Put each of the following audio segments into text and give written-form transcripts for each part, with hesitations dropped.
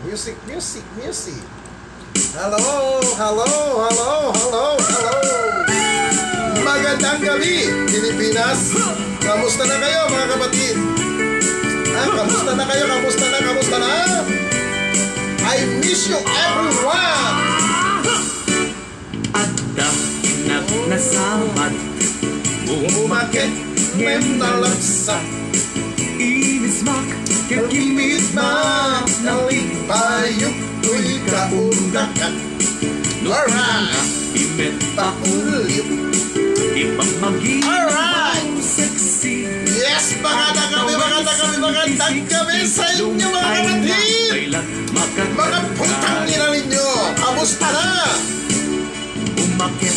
Music, music, music. Hello, hello, hello, hello, hello. Magandang gabi, Pilipinas. Kamusta na kayo, mga kapatid? Kamusta na kayo? Kamusta na? Kamusta na? I miss you, everyone. At dahinap na samad Umakit, ngem na lapsa. Inismak Kakimit mak, nalipayok, tuy kaundakat. Alright, Imet pakulit. Ibang maging Alright. sexy. Yes, magandang gabi sa inyo, mga kapatid. Mga putang ina ninyo, kamusta na? Umakit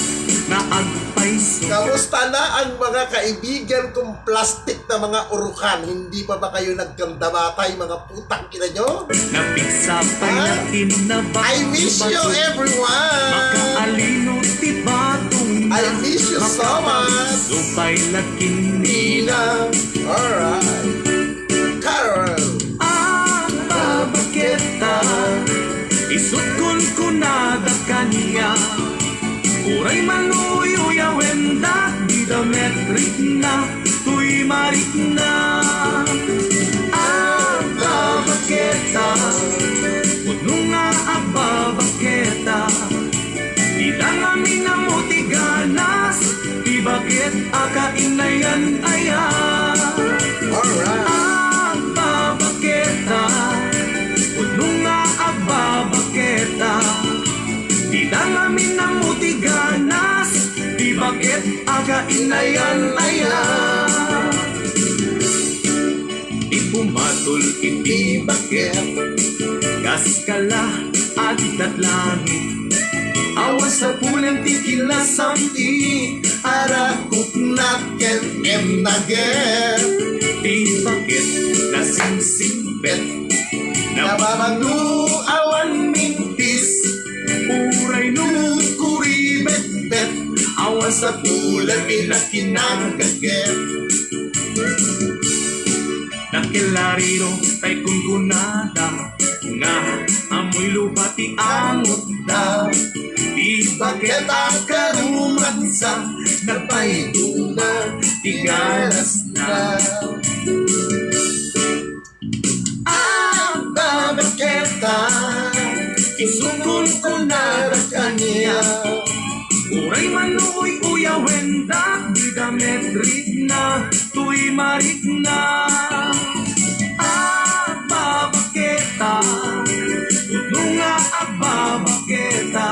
na agpais. Kamusta na ang mga kaibigan kong plastic na mga urukan? Hindi pa ba kayo nagkandamatay, mga putang ina nyo? Napigsa pa na tinabak. I miss you, everyone. Makaalino tibatong I miss you so much. Subay lakin Nina. Alright. Carol. Babaketa isukon ko na da kanya uray manuyo wenda di da metrik na tuy marik na babaketa puno nga babaketa di da ngamin na mutiganas di bakit akainayan ayan. Alright. Babaketa puno nga babaketa di da ngamin na mutiganas di bakit akainayan ayan. Di pumatol hindi bakit kaskala at tatlangit awas sa pulang tikila samti Arakot na ken em naget. di bakit kasing simbet Nababanu awan mintis. uray no Kuribet-bet. awas sa Ulan pinakinagaget. nakilariro tay kunkunada nga amoy lupa ti amot daw di bakit ang karumansa nagpaiduna ti ganas na Babaketa. isukon ko na da kanya uray manuoy uya wenda di da metrik na tuy marik na babaketa puno nga babaketa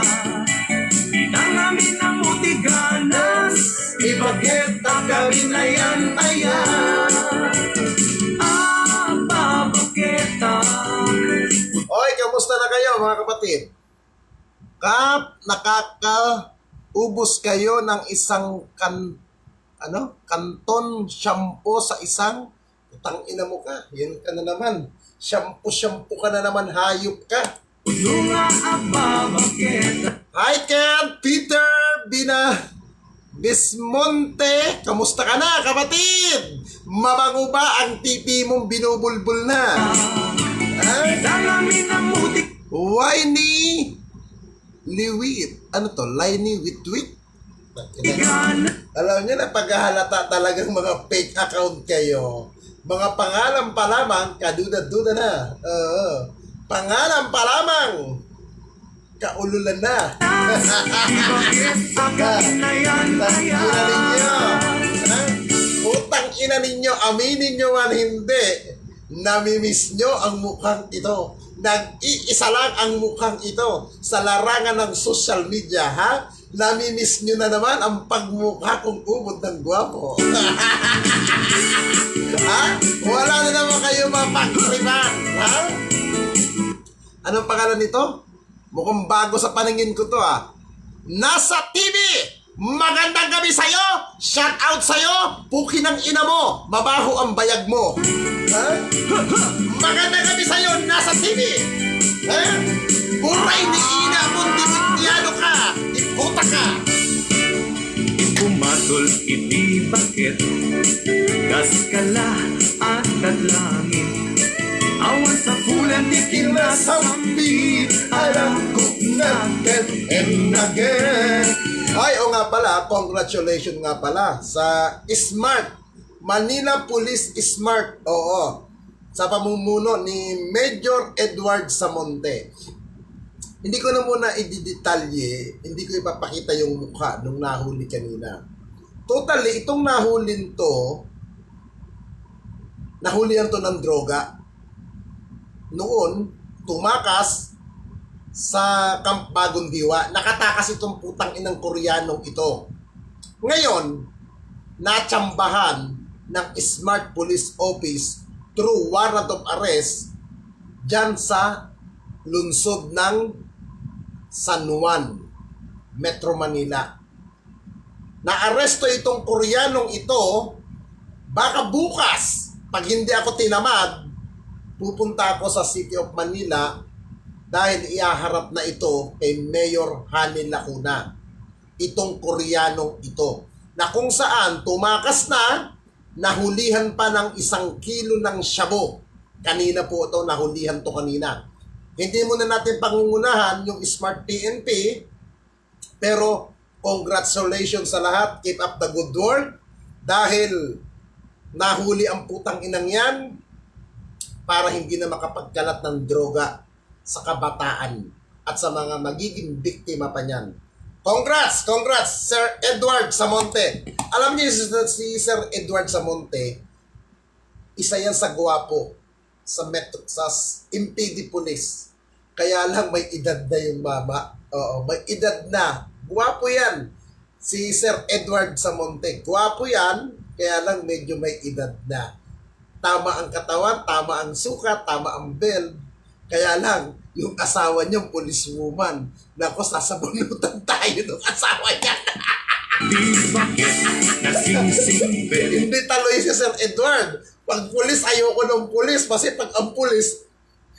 di na ngamin na mutiganas ibaketa kami na yan ayan babaketa. Oy, kamusta na kayo, mga kapatid? Nakakaubos kayo ng isang kanton shampoo sa isang utang ina mo ka. Yan ka na naman. Shampoo ka na naman, hayop ka. Puno nga babaketa. Hi, Ken, Peter, Bismonte. Kamusta ka na, kapatid? Mabango ba ang pipi mong binubulbul na? Ha? Dalamin ang mutik. Winey Liwit. Ano to? Liney Witwit? Alam niyo na, paghahalata talagang mga fake account kayo. Mga pangalan pa lamang, kaduda-duda na. Pangalan pa lamang, kaululan na. Utang ina ninyo. Utang ina ninyo, aminin nyo man hindi. Namimiss nyo ang mukhang ito. Nag-iisa lang ang mukhang ito sa larangan ng social media, ha? Namimiss nyo na naman ang pagmukha kong ubod ng gwapo. Ha? Wala na naman kayo mapagtripan, ha? Anong pangalan nito? Mukhang bago sa paningin ko to, ha? Nasa TV! Magandang gabi sa'yo! Shout out sa'yo! Puki ng ina mo! Mabaho ang bayag mo! Ha? Magandang gabi sa'yo! Nasa TV! Ha? Buray ni ina mo! Dimityado ka! Iputa ka! Pumatol iti bakit kaskala at tatlangit awan sa pula Nantikin na sampi, alam ko natin and again. Ay, o nga pala, congratulations nga pala sa SMART. Manila Police SMART. Oo. Sa pamumuno ni Major Edward Samonte. Hindi ko na muna i-detalye, hindi ko ipapakita yung mukha nung nahuli kanina. Totally, itong nahulihan to ng droga. Noon, tumakas sa Camp Bagong Diwa. Nakatakas itong putang inang Koreanong ito. Ngayon, natsambahan ng SMART Police Office through warrant of arrest dyan sa lungsod ng San Juan, Metro Manila. Naaresto itong Koreanong ito, baka bukas, pag hindi ako tinamad, pupunta ako sa City of Manila dahil iaharap na ito kay Mayor Hani Lacuna. Itong Koreanong ito, na kung saan tumakas na, nahulihan pa ng 1 kilo ng shabu. Kanina po ito, nahulihan to kanina. Hindi muna natin pangungunahan yung Smart PNP, pero congratulations sa lahat. Keep up the good work dahil nahuli ang putang inang yan para hindi na makapagkalat ng droga sa kabataan at sa mga magiging biktima pa niyan. Congrats! Congrats, Sir Edward Samonte. Alam niyo si Sir Edward Samonte, isa yan sa gwapo sa MPD Police. Kaya lang may edad na yung mama. Oo, may edad na. Gwapo yan. Si Sir Edward Samonte. Gwapo yan, kaya lang medyo may edad na. Tama ang katawan, tama ang sukat, tama ang build. Kaya lang, yung asawa niyang policewoman. Nako, sasabunutan tayo ng asawa niya. Di bakit nasingsing bell. Hindi taloy si Sir Edward. Pag pulis, ayoko ng pulis. Kasi pag ang pulis,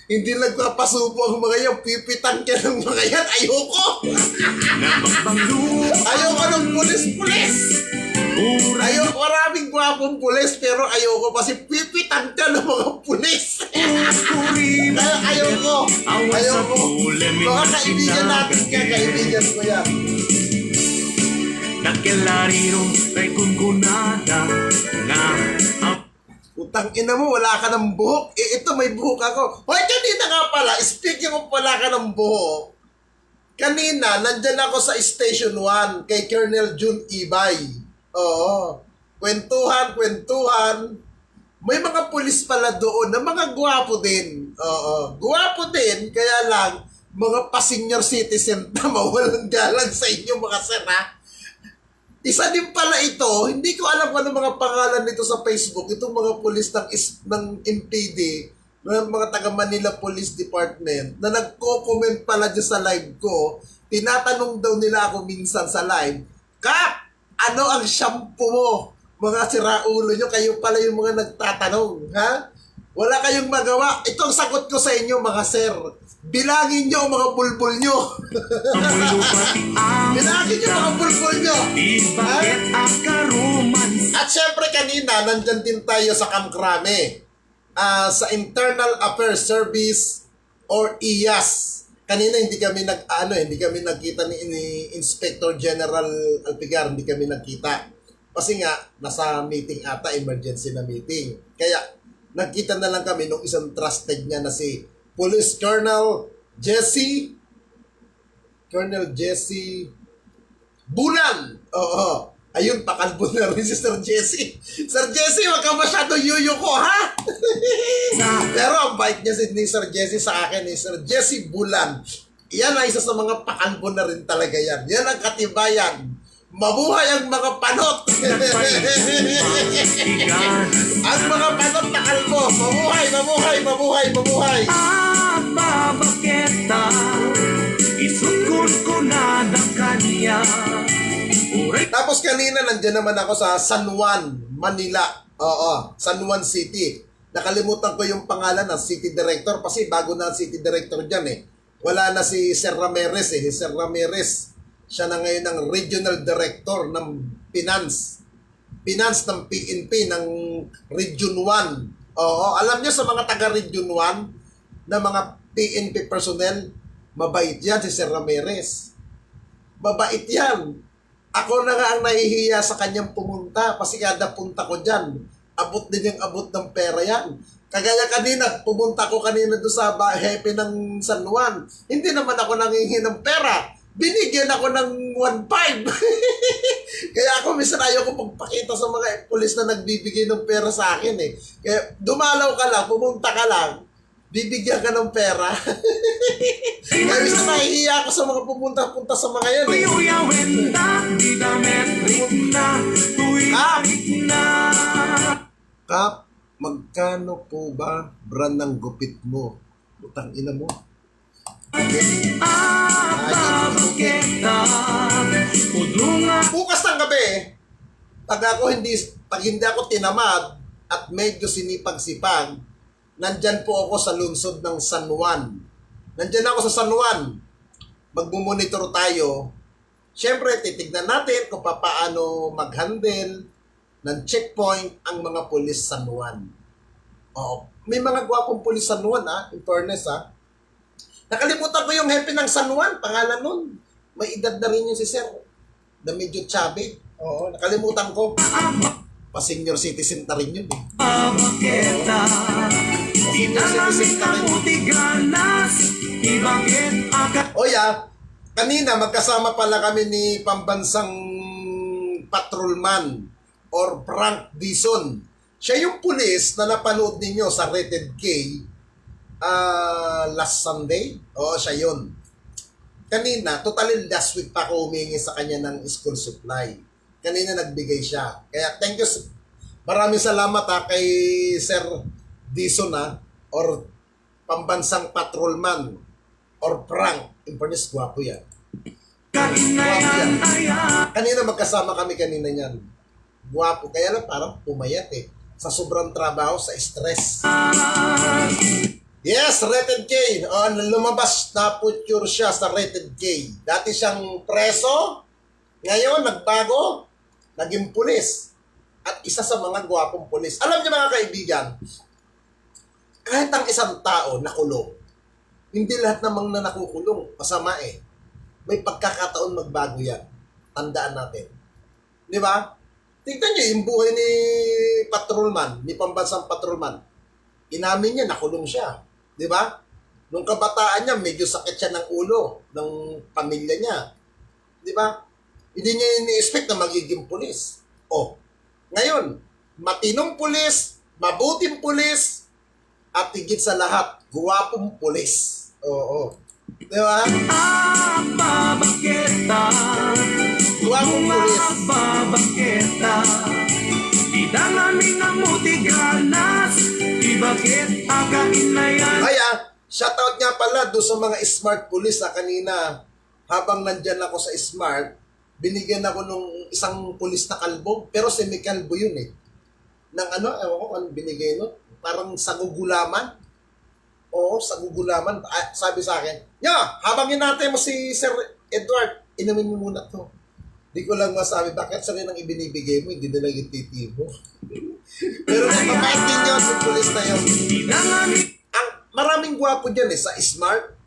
hindi nagpapasupo ang mga yan. Pipitan ka ng mga yan. Ayoko. Ayoko ng pulis. Ayoko, maraming gwapong pulis. Pero ayoko kasi pipitan ka ng mga pulis. Kaya ayoko. Mga kaibigan natin ka. Kaibigan ko yan. Nakelariro kay kunkunada nga Utang ina mo, wala ka ng buhok. Ito, may buhok ako. Hoy, kanina nga pala, speaking of wala ka ng buhok, kanina, nandyan ako sa Station 1 kay Colonel June Ibay. Oo. Kwentuhan. May mga pulis pala doon na mga gwapo din. Oo. Gwapo din, kaya lang, mga pa-senior citizen na mawalang galang sa inyo mga sir, ha? Isa din pala ito, hindi ko alam kung ano mga pangalan nito sa Facebook, itong mga pulis ng MPD, mga taga Manila Police Department, na nagko-comment pala dyan sa live ko, tinatanong daw nila ako minsan sa live, Kap, ano ang shampoo mo? Mga siraulo nyo, kayo pala yung mga nagtatanong, ha? Wala kayong magawa. Ito ang sagot ko sa inyo, mga sir. Bilangin nyo ang mga bulbul nyo. Bilangin nyo ang mga bulbul nyo. At syempre kanina, nandyan din tayo sa Kamkrame. Sa Internal Affairs Service or IAS. Kanina hindi kami nagkita ni Inspector General Alpigar, hindi kami nagkita. Kasi nga, nasa meeting ata, emergency na meeting. Kaya, nagkita na lang kami nung isang trusted niya na si Police Colonel Jesse Bulan. Oo. Ayun, pakalbo na rin si Sir Jesse. Sir Jesse, wag ka masyado yuyo ko, ha? Pero ang bait niya ni Sir Jesse sa akin, ni Sir Jesse Bulan. Yan ay isa sa mga pakalbo na rin talaga yan. Yan ang katibayan. Mabuhay ang mga panot! Ang mga panot na kalbo! Mabuhay! At babaketa, isukod ko na ng kanya. Tapos kanina nandyan naman ako sa San Juan, Manila. Oo, San Juan City. Nakalimutan ko yung pangalan ng City Director kasi bago na ang City Director dyan eh. Wala na si Sir Ramirez eh. Sir Ramirez, siya na ngayon ang Regional Director ng Finance ng PNP ng Region 1. Oo, alam niyo sa mga taga Region 1, na mga PNP personnel, mabait yan si Sir Ramirez. Mabait yan. Ako na nga ang nahihiya sa kanyang pumunta kasi kada punta ko dyan, abot din yung abot ng pera yan. Kagaya kanina, pumunta ko kanina doon sa Happy ng San Juan. Hindi naman ako nangihingi ng pera. Binigyan ako ng 1.5. Kaya ako minsan ayaw ko pagpakita sa mga pulis na nagbibigay ng pera sa akin eh. Kaya dumalaw ka lang, pumunta ka lang, bibigyan ka ng pera. Kaya minsan nahihiya ako sa mga pumunta-punta sa mga yan eh. Kap, magkano po ba brand ng gupit mo? Utang ina mo. Bukas ng gabi, pag hindi ako tinamad at medyo sinipag-sipag, nandyan po ako sa lungsod ng San Juan. Nandyan ako sa San Juan. Magmumonitor tayo. Siyempre, titignan natin kung paano mag-handle ng checkpoint ang mga pulis San Juan. Oo. May mga gwapong pulis San Juan, in fairness, Nakalimutan ko yung Happy ng San Juan, pangalan nun. May edad na rin yung si Sir. Na medyo chubby. Oo, nakalimutan ko. Pa-senior citizen na rin yun eh. Senior citizen na rin yun. Kanina magkasama pala kami ni pambansang patrolman or Frank Dizon. Siya yung pulis na napanood ninyo sa Rated K last Sunday. Oo, siya yun. Kanina, totally last week pa ako humingi sa kanya ng school supply. Kanina nagbigay siya. Kaya thank you. Maraming salamat kay Sir Dizon or pambansang patrolman or Frank. In fairness, gwapo yan. Gwapo yan. Kanina magkasama kami kanina yan. Gwapo. Kaya lang parang pumayat eh. Sa sobrang trabaho, sa stress. Yes, Rated K. Lumabas na picture siya sa Rated K. Dati siyang preso. Ngayon, nagbago. Naging pulis. At isa sa mga gwapong pulis. Alam niyo mga kaibigan, kahit ang isang tao nakulong, hindi lahat namang na nakukulong. Masama eh. May pagkakataon magbago yan. Tandaan natin. Di ba? Tignan niyo yung buhay ni patrolman, ni pambansang patrolman. Inamin niya, nakulong siya. Di ba? Nung kabataan niya, medyo sakit siya ng ulo ng pamilya niya. Di ba? Hindi niya ini-expect na magiging pulis. Ngayon, matinong pulis, mabuting pulis, at higit sa lahat, guwapong pulis. Oo. Di ba? Guwapong pulis. Kaya, shoutout nga pala doon sa mga smart police kanina. Habang nandyan ako sa smart, binigyan ako nung isang pulis na kalbo, pero semi-kalbo yun eh. Nang ewan ko ano binigay nun, parang sa gugulaman. Oo, sa gugulaman. Sabi sa akin, habangin natin mo si Sir Edward, inumin mo muna to. Di ko lang masabi, bakit sa rin ang ibinibigay mo, hindi na lang yung titi mo. Pero mabait din yun, si pulis na yun. Maraming gwapo dyan sa smart.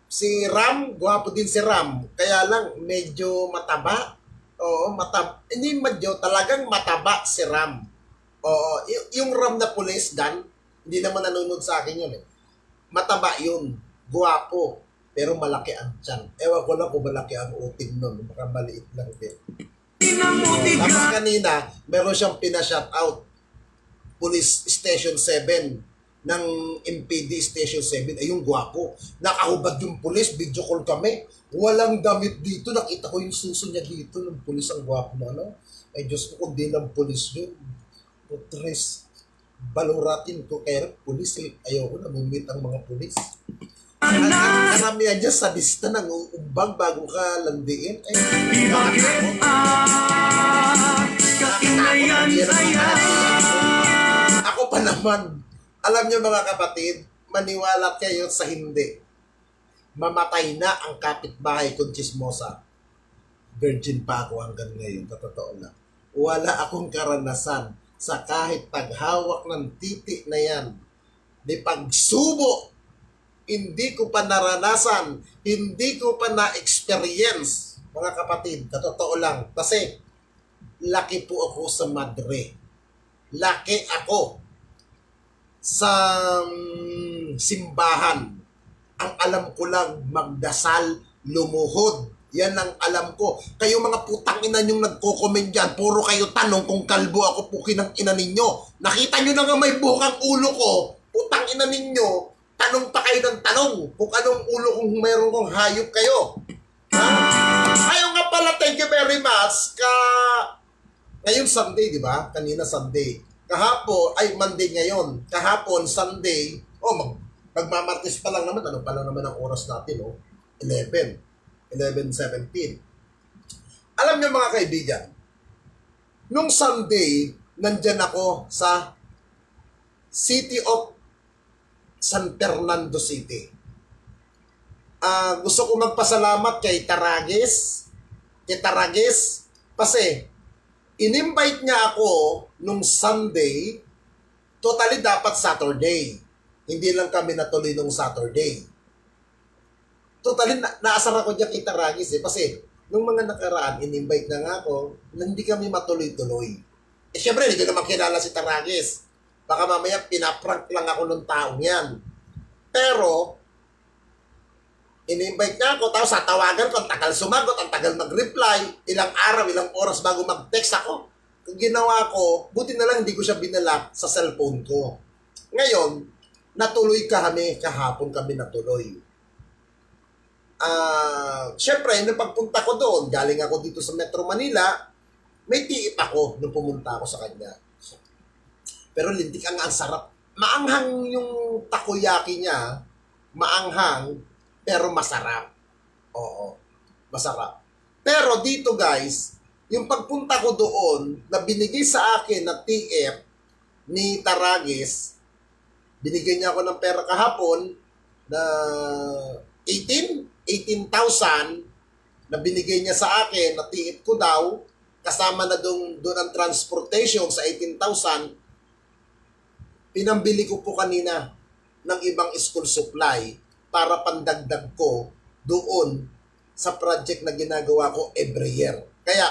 Si Ram, gwapo din si Ram. Kaya lang, medyo mataba. Oo, hindi medyo, talagang mataba si Ram. Oo, yung Ram na pulis, Dan, hindi naman nanonood sa akin yun eh. Mataba yun, gwapo, pero malaki ang tiyan. Ewan ko lang kung malaki ang uting nun, baka maliit lang din. Tapos kanina, meron siyang pina-shoutout. Police Station 7 ng MPD Station 7, ay yung gwapo. Nakahubad yung pulis, video call kami. Walang damit dito, nakita ko yung suso niya dito ng pulis, ang gwapo na Ay Diyos ko, kung di lang pulis yun. Putres, baluratin ko, kaya pulis ayoko na bumit ang mga pulis. Karamihan dyan sa lista ng umbang bago ka landiin. Ako pa naman, alam niyo mga kapatid, maniwala kayo sa hindi. Mamatay na ang kapitbahay kong chismosa. Virgin pa ako hanggang ngayon, totoo lang. Wala akong karanasan sa kahit paghawak ng titi na yan. may pagsubo, hindi ko pa naranasan, hindi ko pa na-experience, mga kapatid, na totoo lang. Kasi, laki po ako sa madre. Laki ako sa simbahan. Ang alam ko lang, magdasal, lumuhod. Yan ang alam ko. Kayo mga putang ina nyong nagko-comment dyan, puro kayo tanong kung kalbo ako, pukin ng ina ninyo. Nakita nyo na nga may bukang ulo ko, putang ina ninyo, tanong pa kayo ng tanong kung anong ulo kung meron kong hayop kayo. Ha? Ayaw nga pala, thank you very much. Ngayon Sunday, di ba? Kanina Sunday. Kahapon, ay Monday ngayon. Kahapon, Sunday. Magmamartes pa lang naman. Ano pa lang naman ang oras natin, 11:17. Alam niyo mga kaibigan, nung Sunday, nandyan ako sa City of San Fernando City. Gusto ko magpasalamat kay Taragis. Kasi in-invite niya ako nung Sunday, totally dapat Saturday. Hindi lang kami natuloy nung Saturday. Totally, naasar ako dyan kay Taragis kasi nung mga nakaraan, in-invite na nga ako, na hindi kami matuloy-tuloy. Siyempre, hindi ko naman kilala si Taragis. Baka mamaya pinaprank lang ako ng taong yan. Pero, in-invite niya ako, tapos tatawagan ko, ang tagal sumagot, ang tagal mag-reply, ilang araw, ilang oras bago mag-text ako. Kung ginawa ko, buti na lang hindi ko siya binalak sa cellphone ko. Ngayon, natuloy kami, kahapon kami natuloy. Siyempre, nung pagpunta ko doon, galing ako dito sa Metro Manila, may tiip ako nung pumunta ako sa kanya. Pero lintik ang sarap. Maanghang yung takoyaki niya, maanghang, pero masarap. Oo, masarap. Pero dito guys, yung pagpunta ko doon, na binigay sa akin na TF ni Taragis, binigyan niya ako ng pera kahapon na 18,000 na binigay niya sa akin na TF ko daw, kasama na doon ang transportation sa 18,000, pinambili ko po kanina ng ibang school supply para pandagdag ko doon sa project na ginagawa ko every year. Kaya,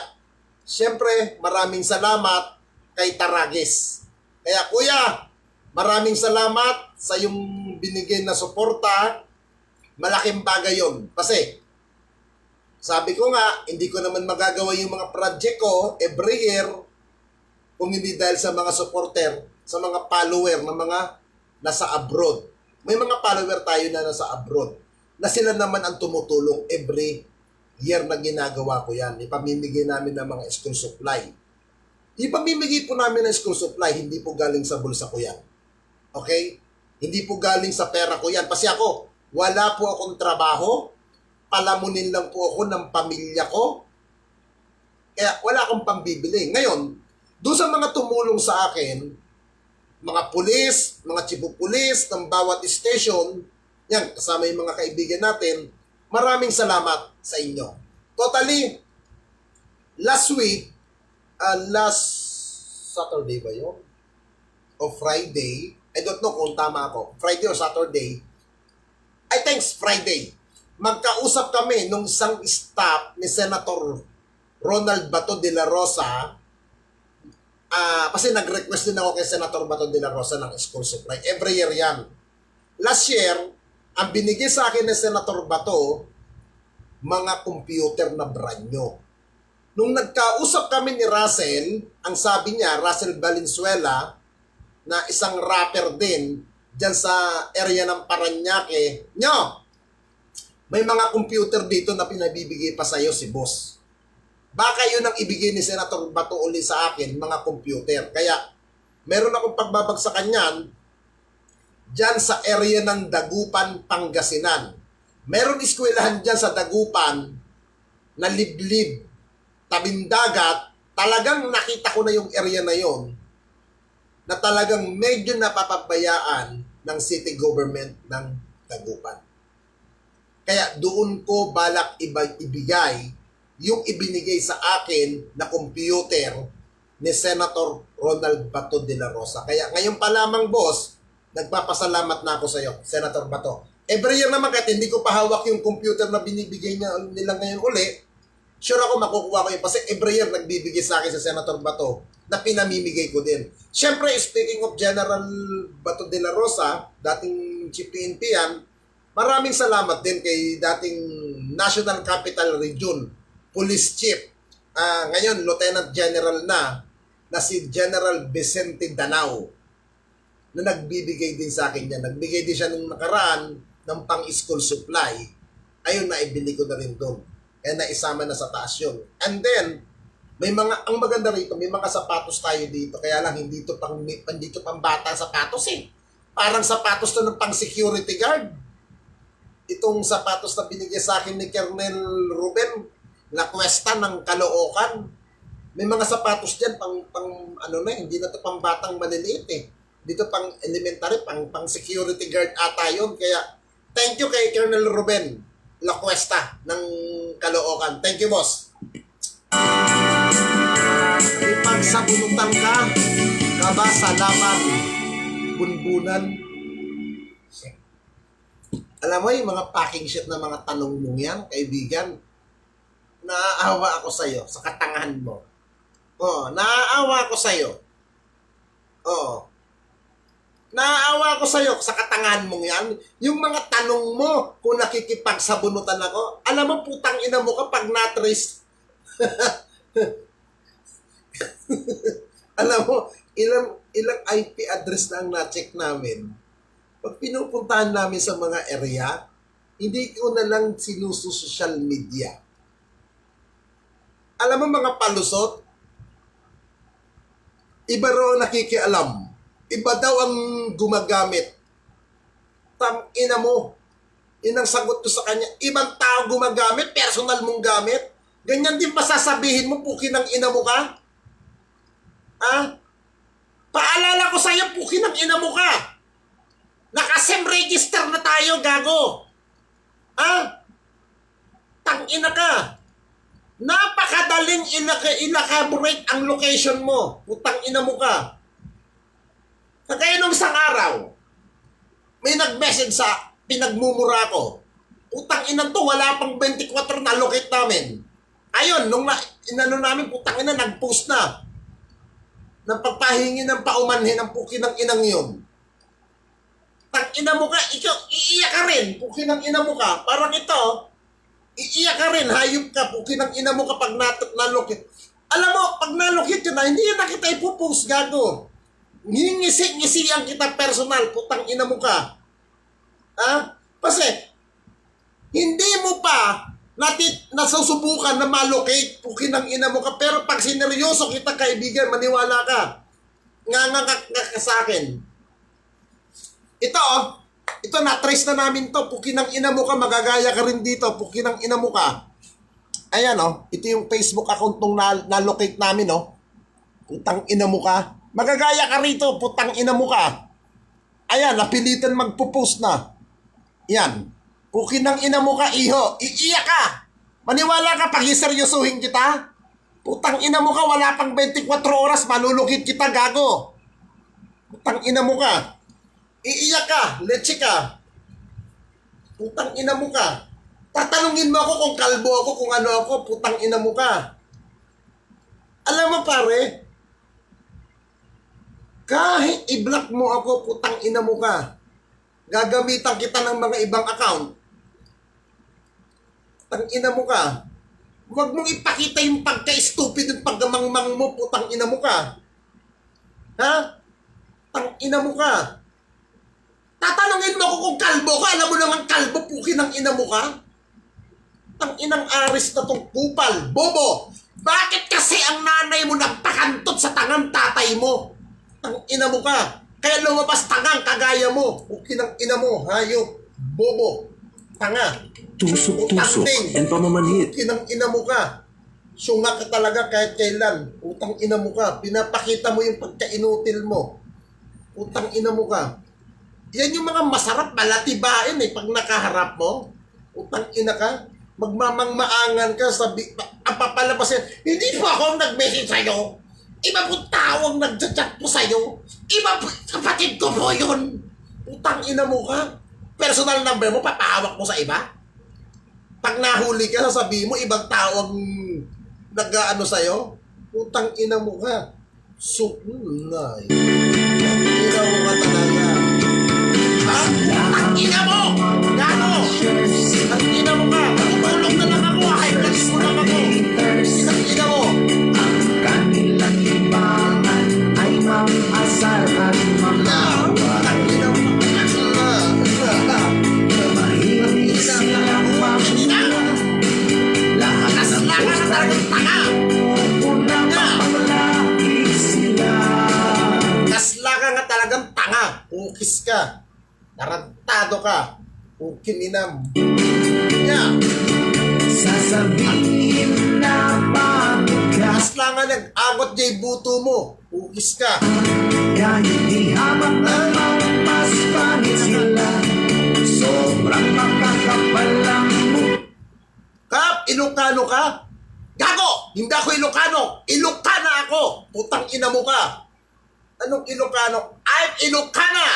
siyempre, maraming salamat kay Taragis. Kaya, kuya, maraming salamat sa yung binigay na suporta. Malaking bagay yun. Kasi, sabi ko nga, hindi ko naman magagawa yung mga project ko every year kung hindi dahil sa mga supporter, sa mga follower na mga nasa abroad. May mga follower tayo na nasa abroad na sila naman ang tumutulong every year na ginagawa ko yan. Ipamimigay namin ng mga school supply. Ipamimigay po namin ng school supply, hindi po galing sa bulsa ko yan. Okay? Hindi po galing sa pera ko yan. Kasi ako, wala po akong trabaho. Palamunin lang po ako ng pamilya ko. Kaya wala akong pambibili. Ngayon, doon sa mga tumulong sa akin, mga pulis, mga chief pulis ng bawat station, yan, kasama yung mga kaibigan natin, maraming salamat sa inyo. Totally, last Saturday ba yun? O Friday, I don't know kung tama ako, Friday or Saturday, I think Friday, magkausap kami nung isang staff ni Senator Ronald Bato de la Rosa. Kasi nag-request din ako kay Senator Bato de la Rosa ng school supply. Every year yan. Last year, ang binigay sa akin ni Senator Bato, mga computer na brand new. Nung nagkausap kami ni Russell, ang sabi niya, Russell Valenzuela, na isang rapper din, dyan sa area ng Paranaque, may mga computer dito na pinabibigay pa sa'yo si boss. Baka yun ang ibigay ni Senator Bato uli sa akin, mga computer. Kaya, meron akong pagbabagsakan yan dyan sa area ng Dagupan, Pangasinan. Meron eskwelahan dyan sa Dagupan na liblib, tabing dagat. Talagang nakita ko na yung area na yon na talagang medyo napapabayaan ng city government ng Dagupan. Kaya doon ko balak ibigay yung ibinigay sa akin na computer ni Senator Ronald Bato de la Rosa. Kaya ngayon pa lamang, boss, Nagpapasalamat na ako sa iyo, Senator Bato. Every year naman kahit hindi ko pa hawak yung computer na binibigay nila ngayon uli, sure ako makukuha ko yun kasi every year nagbibigay sa akin sa Senator Bato na pinamimigay ko din. Siyempre, speaking of General Bato de la Rosa, dating Chief PNP yan, maraming salamat din kay dating National Capital Region Police Chief. Ngayon, Lieutenant General na si General Vicente Danao na nagbibigay din sa akin yan. Nagbigay din siya nung nakaraan ng pang-school supply. Ayun, naibili ko na rin doon. Kaya naisama na sa taas yun. And then, ang maganda rito, may mga sapatos tayo dito. Kaya lang, hindi to pang bata sapatos eh. Parang sapatos to ng pang security guard. Itong sapatos na binigay sa akin ni Colonel Ruben La Cuesta ng Caloocan. May mga sapatos dyan, hindi na to pang batang maliliit eh. Dito pang elementary, pang security guard ata yun. Kaya, thank you kay Colonel Ruben La Cuesta ng Caloocan. Thank you, boss. Ipagsabunutan ka ba sa laban, bunbunan? Alam mo yung mga packing shit na mga tanong mong yan, kaibigan, naaawa ako sa'yo sa katangahan mo. Naaawa ako sa'yo. Naaawa ko sa'yo sa katangahan mong yan. Yung mga tanong mo kung nakikipagsabunutan ako, alam mo putang ina mo kapag na-trace. Alam mo, ilang IP address na ang na-check namin. Pag pinupuntahan namin sa mga area, hindi ko na lang social media. Alam mo mga palusot, iba raw nakikialam. Iba daw ang gumagamit. Ina mo. Inang sagot ko sa kanya. Ibang tao gumagamit, personal mong gamit. Ganyan din ba sasabihin mo, pukin ng ina mo ka? Paalala ko sa'yo, pukin ng ina mo ka. Naka-SIM register na tayo, gago. Tang-ina ka. Napakadaling ilakaborate ang location mo. Putang ina mo ka. Kagaya nung isang araw, may nag-message sa pinagmumura ko. Putang ina to, wala pang 24 na locate namin. Ayun, nung inano namin, putang ina, nag-post na. Nang pagpahingi ng paumanhin ng pukin ng inang yun. Tang ina mo ka, ikaw, iiyak ka rin, pukin ng ina mo ka. Parang ito, iiyak ka rin, hayop ka, pukin ng ina mo kapag nalokit. Alam mo, pag nalokit yun na, hindi yun na kita ipopost, gago. Ngisi-ngisiyan kita personal, putang ina mo ka. Kasi, hindi mo pa nasusubukan na malocate, pukin ng ina mo ka, pero pag sineryoso kita kaibigan, maniwala ka. Nga ka sa akin. Ito na-trace na namin to, pukin ng ina mo ka, magagaya ka rin dito, pukin ng ina mo ka. Ayan ito yung Facebook account nung na-locate namin putang ina mo ka. Magagaya ka rito, putang ina mo ka. Ayan, napilitan magpo-post na. Yan. Pukin ng ina mo ka, iho. Iiyak ka. Maniwala ka pag iseryosuhin kita. Putang ina mo ka, wala pang 24 oras, malulukit kita, gago. Putang ina mo ka. Iiyak ka, leche ka. Putang ina mo ka. Tatanungin mo ako kung kalbo ako, kung ano ako, putang ina mo ka. Alam mo pare, kahit i-block mo ako, putang ina mo ka. Gagamitan kita ng mga ibang account. Putang ina mo ka. Huwag mong ipakita yung pagka-stupid yung paggamangmang mo, putang ina mo ka. Tang ina mo ka. Tatanungin mo ako kung kalbo ka. Alam mo naman kalbo, pukin ng ina mo ka. Tang inang aris na tong kupal. Bobo, bakit kasi ang nanay mo nagpakantot sa tangang tatay mo? Ang ina mo ka. Kaya lumabas tangang kagaya mo. Pukin ng ina mo, hayop, bobo, tanga. Tusok-tusok and pamamanhit. Pukin ng ina mo ka. Syunga ka talaga kahit kailan. Utang ina mo ka. Pinapakita mo yung pagka-inutil mo. Utang ina mo ka. Yan yung mga masarap malatibain pag nakaharap mo. Utang ina ka. Magmamangmaangan ka. Ang papalabas yan. Hindi po ako nag-message sa'yo. Iba po tao ang nag-chat po sa'yo. Iba po, kapatid ko po yun. Putang ina mo ka. Personal number mo, papahawak mo sa iba? Pag nahuli ka, sasabihin mo, ibang tao ang nag-ano sa'yo? Putang ina mo ka. Sukunay. Putang ina mo ka talaga. Ha? Putang ina mo! Gano? Putang ina mo ka. Matutulog na lang ako. Ay, galis mo lang ako. Putang ina mo. Kanilang libangan ay mang-asar at Putang ina mo. mahilig silang mamula. Lahat ng Lakas na talagang tanga. unang mamalaki sila. Kasla ka nga talagang tanga. Ukis ka. Tarantado ka. Ukininam. Yeah. Sasabihin na pagod ka, Kasla nga nag-agot jay buto mo. Ukis ka. kahit di hamak namang mas pangit sila. Sobrang makakapal lang mo. Kap, Ilocano ka? Gago! Hindi ako Ilocano. Ilocana ako. Putang ina mo ka. Anong Ilocano? I'm Ilocana.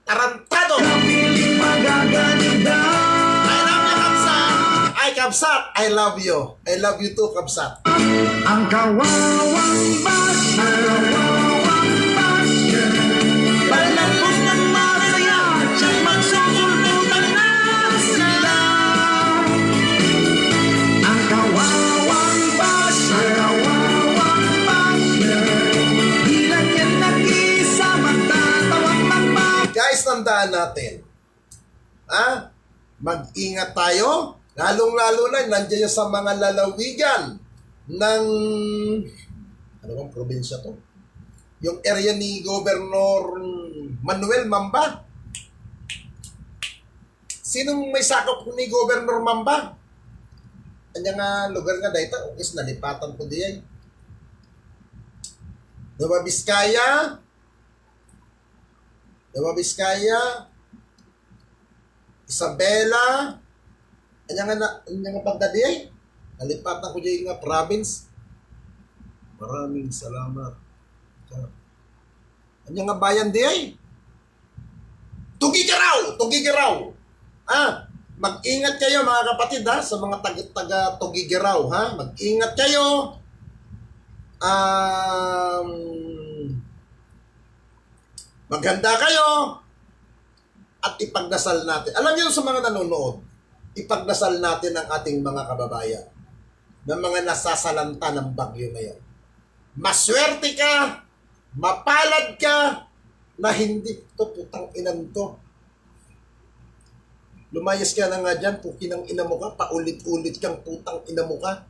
Tarantado. Kapiling magaganda. I love you, Kapsat. Ay, Kapsat. I love you. I love you too, Kapsat. Ang kawawang basher, kawawang basher. Palagos ng Maria, siya'y magsusulputan na sila. Ang kawawang basher, kawawang basher. Di lang yan nag-isa, magtatawang magbabago. Guys, tandaan natin. Ha? Mag-ingat tayo. Lalong-lalo na, nandiyan yung sa mga lalawigan ng, ano bang probinsya to? Yung area ni Governor Manuel Mamba. Sinong may sakop ni Governor Mamba? Kanya nga lugar nga dahil ito, is nalipatan ko diyan. Nueva Vizcaya, Isabela, anya nga pagdadi nalipatan ko diyan nga province. Maraming salamat. Anya nga bayan diyan. Tugigaraw. Mag-ingat kayo mga kapatid ha, sa mga taga Tugigaraw ha. Mag-ingat kayo. Maghanda kayo at ipagdasal natin. Alam niyo sa mga nanonood, ipagdasal natin ang ating mga kababayan na mga nasasalanta ng bagyo ngayon. Maswerte ka, mapalad ka, na hindi to putang inan to. Lumayas ka na nga dyan, pukinang ina mo ka, paulit-ulit kang putang ina mo ka.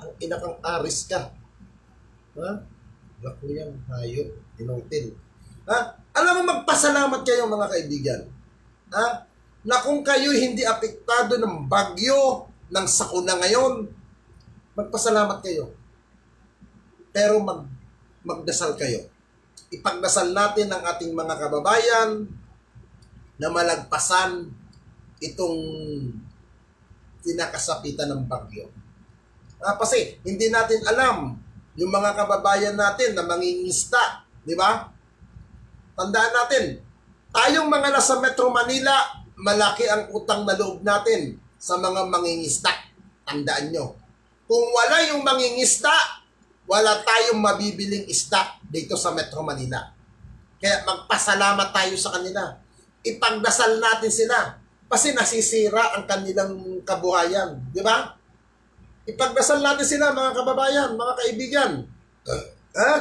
Ang ina kang aris ka. Ha? Lako yan, hayop, inutil. Ha? Alam mo, magpasalamat kayo mga kaibigan. Ha? Na kung kayo hindi apektado ng bagyo, ng sakuna ngayon, magpasalamat kayo. Pero magdasal kayo. Ipagdasal natin ang ating mga kababayan na malagpasan itong kinakasapitan ng bagyo. Kasi hindi natin alam yung mga kababayan natin na mangingista, di ba? Tandaan natin, tayong mga nasa Metro Manila, malaki ang utang na loob natin sa mga mangingista. Tandaan nyo. Kung wala yung mangingista, wala tayong mabibiling isda dito sa Metro Manila. Kaya magpasalamat tayo sa kanila. Ipagdasal natin sila. Kasi nasisira ang kanilang kabuhayan. Di ba? Ipagdasal natin sila mga kababayan, mga kaibigan.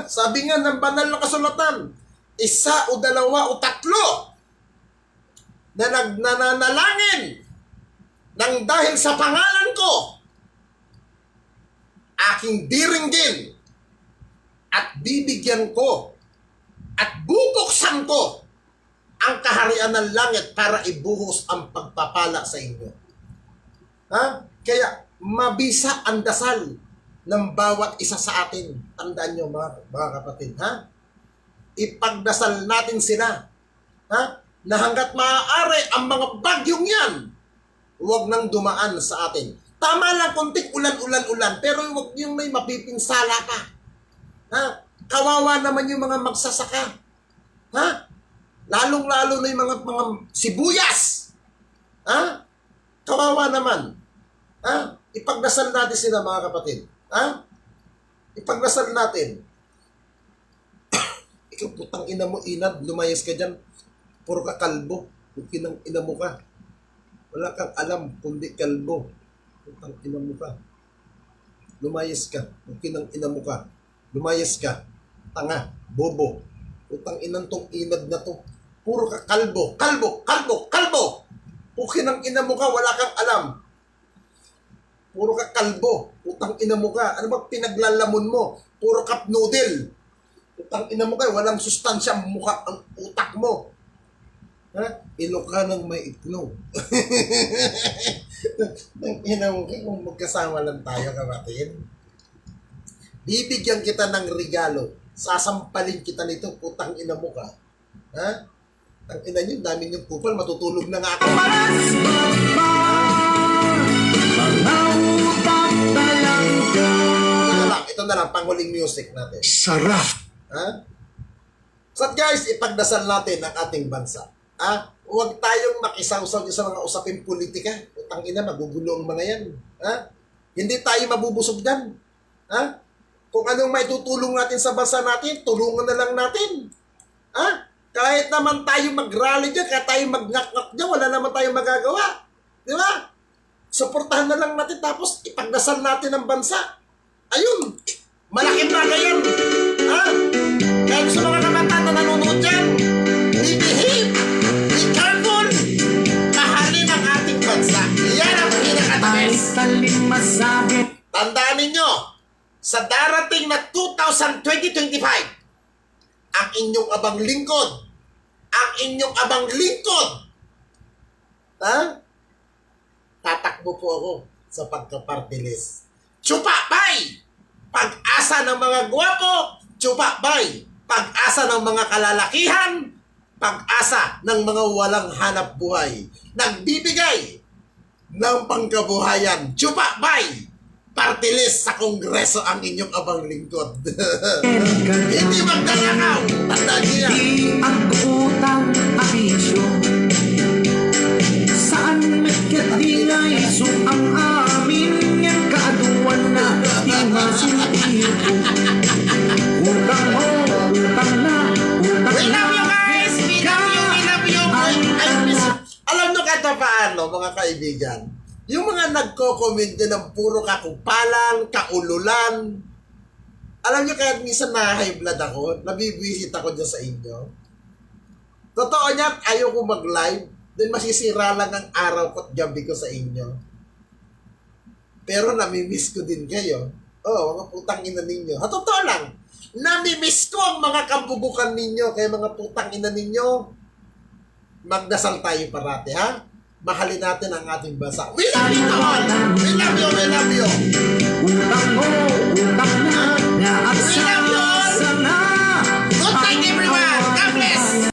Sabi nga ng banal na kasulatan, 1 o 2 o 3 na nagnanalangin nang dahil sa pangalan ko, aking diringgin at bibigyan ko at bubuksan ko ang kaharian ng langit para ibuhos ang pagpapala sa inyo. Kaya mabisa ang dasal ng bawat isa sa atin. Tandaan nyo mga kapatid. Ipagdasal natin sila. Na hanggat maaari ang mga bagyong yan, huwag nang dumaan sa atin. Tama lang konting ulan, pero huwag yung may mapipinsala pa. Kawawa naman yung mga magsasaka. Lalong-lalo na yung mga sibuyas. Ha? Kawawa naman. Ha? Ipagdasal natin sila, mga kapatid. Ha? Ipagdasal natin. Ikaw, putang ina mo, inad, lumayas ka dyan. Puro ka kalbo. Pukinang ina mo ka. Wala kang alam, kundi kalbo. Putang ina mo ka. Lumayas ka. Pukinang ina mo ka. Lumayas ka. Tanga, bobo. Putang inang tong inad na to. Puro ka kalbo. Kalbo, kalbo, kalbo. Pukinang ina mo ka, wala kang alam. Puro ka kalbo. Putang ina mo ka. Ano ba pinaglalamon mo? Puro cup noodle. Putang ina mo ka, walang sustansya ang mukha, ang utak mo. Ha? Ilok ka ng may itlog. Nang ina mo ka, kung magkasama lang tayo, kapatid. Bibigyan kita ng regalo. Sasampalin kita nito, putang ina mo ka. Ha? Ang ina nyo, dami niyong kupal, matutulog na nga ako. Ito na lang, panghuling music natin. Sarap! Ha? So guys, ipagdasal natin ang ating bansa. Ha? Huwag tayong makisawsaw sa mga usaping politika. Utang ina, magugulo ang mga yan. Ha? Hindi tayo mabubusog dyan. Ha? Kung anong may tutulong natin sa bansa natin, tulungan na lang natin. Ha? Kahit naman tayo mag-rally dyan, kahit tayo mag-ngak-ngak dyan, wala naman tayong magagawa. Di ba? Suportahan na lang natin, tapos ipagdasal natin ang bansa. Ayun! Malaking bagay yan! Ha? Kaya gusto mga kabataan na nanonood dyan, be behave! Be careful! Mahalin ang ating bansa. Yan ang pinaka-best. Tandaan ninyo, sa darating na 2025, ang inyong abang lingkod, ha? Tatakbo po ako sa pagka-party list. Tsupa, bay! Pag-asa ng mga gwapo, tsupa, bay! Pag-asa ng mga kalalakihan, pag-asa ng mga walang hanap buhay. Nagbibigay ng pangkabuhayan, tsupa, bay! Party list sa kongreso ang inyong abang lingkod. Hindi magdalakaw. Tandaan niya. Di ang utang abisyo. Saan nagkatingay so ang amin niyang kaaduan na di masintiyo. Utang mo, utang na, utang We na. love you guys! We love you! Alam nyo kahit paano, mga kaibigan, yung mga nagko-comment din ng puro kakupalan, kaululan, alam nyo kahit minsan na-high blood ako, nabibwisit ako dyan sa inyo. Totoo niyan, ayaw ko mag-live, then masisira lang ang araw ko at gabi ko sa inyo. Pero namimiss ko din kayo. Oh, mga putang ina ninyo. Totoo lang, namimiss ko ang mga kabubukan ninyo, kaya mga putang ina ninyo, magdasal tayo parati, ha? Mahalin natin ang ating bansa. We love you all! We love you, we love you!